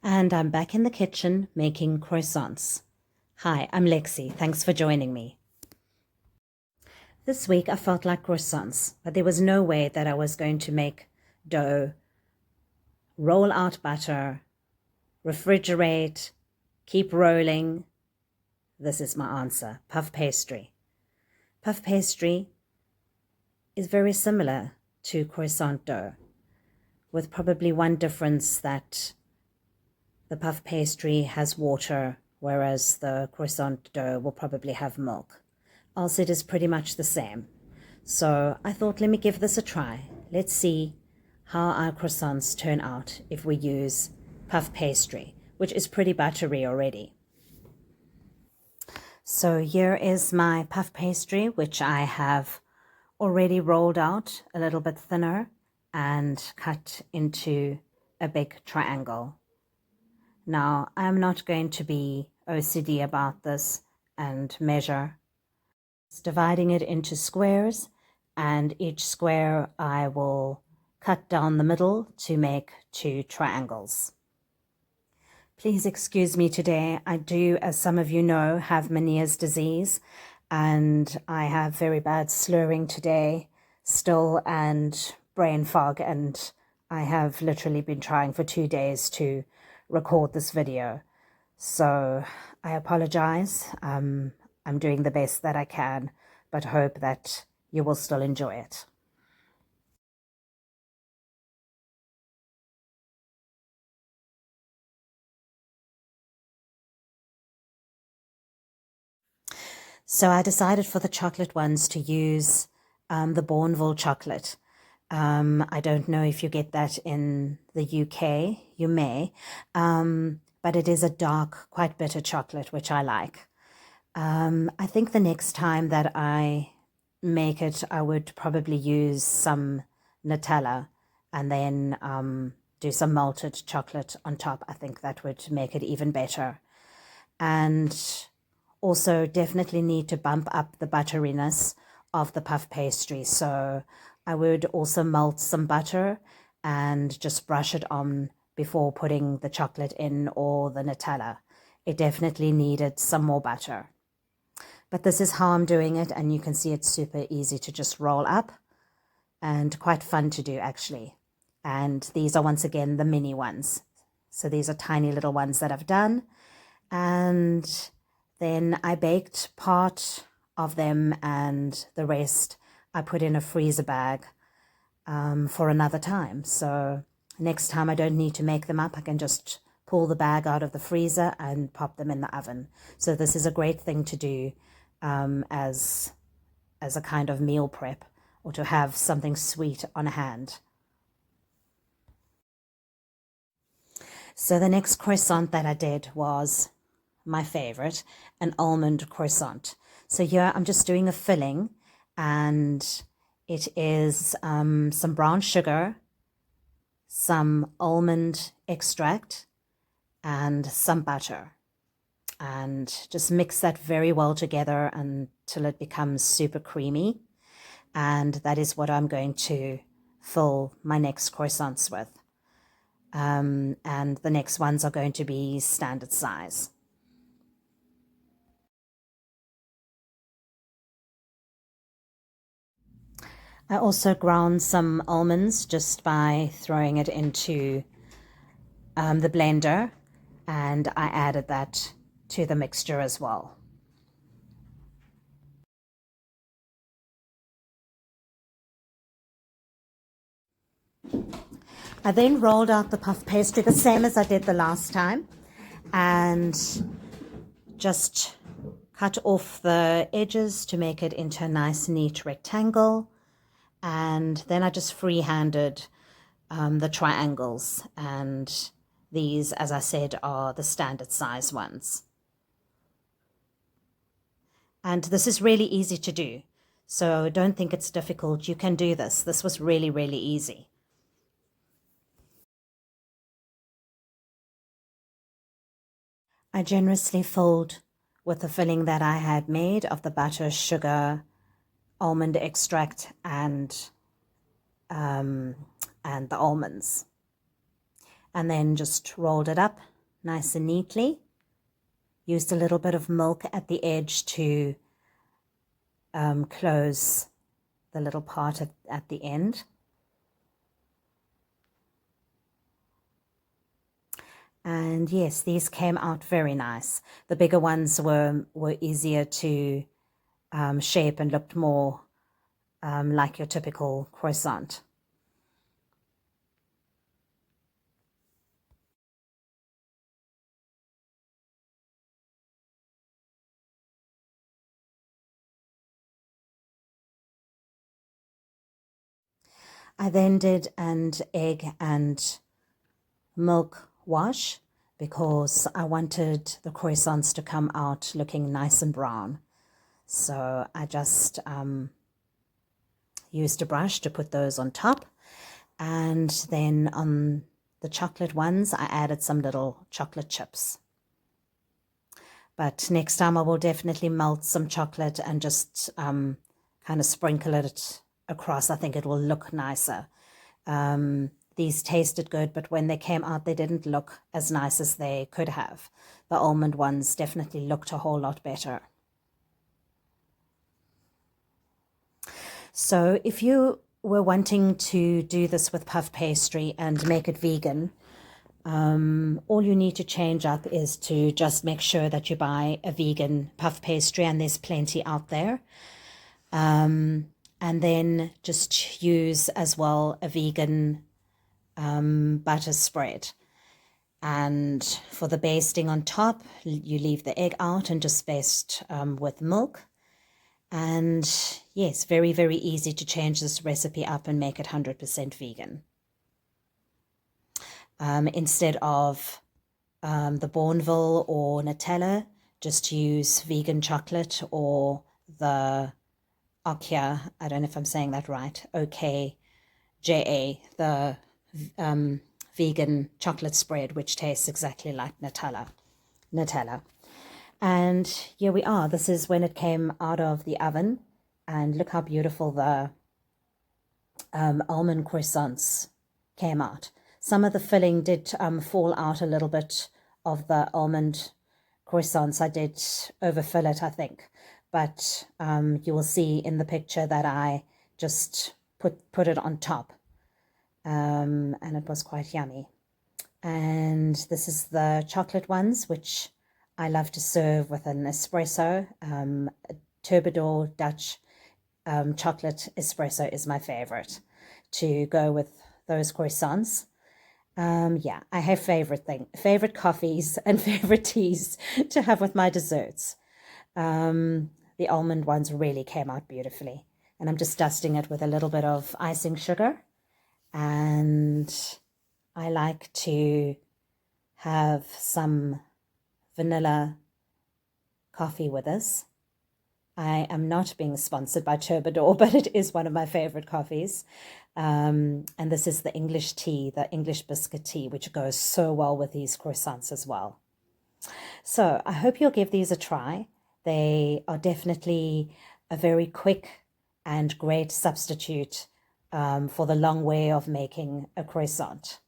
And I'm back in the kitchen making croissants. Hi, I'm Lexi. Thanks for joining me. This week I felt like croissants, but there was no way that I was going to make dough, roll out butter, refrigerate, keep rolling. This is my answer: puff pastry. Puff pastry is very similar to croissant dough, with probably one difference that the puff pastry has water, whereas the croissant dough will probably have milk. Else it is pretty much the same. So I thought, let me give this a try. Let's see how our croissants turn out if we use puff pastry, which is pretty buttery already. So here is my puff pastry, which I have already rolled out a little bit thinner and cut into a big triangle. Now, I'm not going to be OCD about this and measure. It's dividing it into squares, and each square I will cut down the middle to make 2 triangles. Please excuse me today. I do, as some of you know, have Meniere's disease, and I have very bad slurring today still and brain fog, and I have literally been trying for 2 days to record this video. So I apologize. I'm doing the best that I can, but hope that you will still enjoy it. So I decided for the chocolate ones to use the Bourneville chocolate. I don't know if you get that in the UK. You may, but it is a dark, quite bitter chocolate, which I like. I think the next time that I make it, I would probably use some Nutella and then do some melted chocolate on top. I think that would make it even better. And also definitely need to bump up the butteriness of the puff pastry. So I would also melt some butter and just brush it on before putting the chocolate in or the Nutella. It definitely needed some more butter. But this is how I'm doing it, and you can see it's super easy to just roll up and quite fun to do actually. And these are once again the mini ones. So these are tiny little ones that I've done. And then I baked part of them, and the rest I put in a freezer bag for another time. So next time I don't need to make them up. I can just pull the bag out of the freezer and pop them in the oven. So this is a great thing to do as a kind of meal prep, or to have something sweet on hand. So the next croissant that I did was my favorite, an almond croissant. So here I'm just doing a filling, and it is some brown sugar, some almond extract, and some butter. And just mix that very well together until it becomes super creamy. And that is what I'm going to fill my next croissants with. And the next ones are going to be standard size. I also ground some almonds just by throwing it into the blender, and I added that to the mixture as well. I then rolled out the puff pastry the same as I did the last time, and just cut off the edges to make it into a nice neat rectangle. And then I just freehanded the triangles, and these, as I said, are the standard size ones. And this is really easy to do, so don't think it's difficult. You can do this. This was really, really easy. I generously filled with the filling that I had made of the butter, sugar, almond extract, and the almonds. And then just rolled it up nice and neatly. Used a little bit of milk at the edge to close the little part at the end. And yes, these came out very nice. The bigger ones were easier to shape and looked more like your typical croissant. I then did an egg and milk wash because I wanted the croissants to come out looking nice and brown. So I just used a brush to put those on top. And then on the chocolate ones, I added some little chocolate chips. But next time I will definitely melt some chocolate and just kind of sprinkle it across. I think it will look nicer. These tasted good, but when they came out, they didn't look as nice as they could have. The almond ones definitely looked a whole lot better. So if you were wanting to do this with puff pastry and make it vegan, all you need to change up is to just make sure that you buy a vegan puff pastry, and there's plenty out there. And then just use as well a vegan butter spread. And for the basting on top, you leave the egg out and just baste with milk. And yes, very, very easy to change this recipe up and make it 100% vegan. Instead of the Bourneville or Nutella, just use vegan chocolate or the Okia, I don't know if I'm saying that right, OKJA, the vegan chocolate spread, which tastes exactly like Nutella. And here we are. This is when it came out of the oven. And look how beautiful the almond croissants came out. Some of the filling did fall out a little bit of the almond croissants. I did overfill it, I think. But you will see in the picture that I just put it on top. And it was quite yummy. And this is the chocolate ones, which I love to serve with an espresso. Turbidor Dutch chocolate espresso is my favorite to go with those croissants. Yeah, I have favorite coffees and favorite teas to have with my desserts. The almond ones really came out beautifully. And I'm just dusting it with a little bit of icing sugar. And I like to have some vanilla coffee with this. I am not being sponsored by Turbidor, but it is one of my favorite coffees. And this is the English tea, the English biscuit tea, which goes so well with these croissants as well. So I hope you'll give these a try. They are definitely a very quick and great substitute for the long way of making a croissant.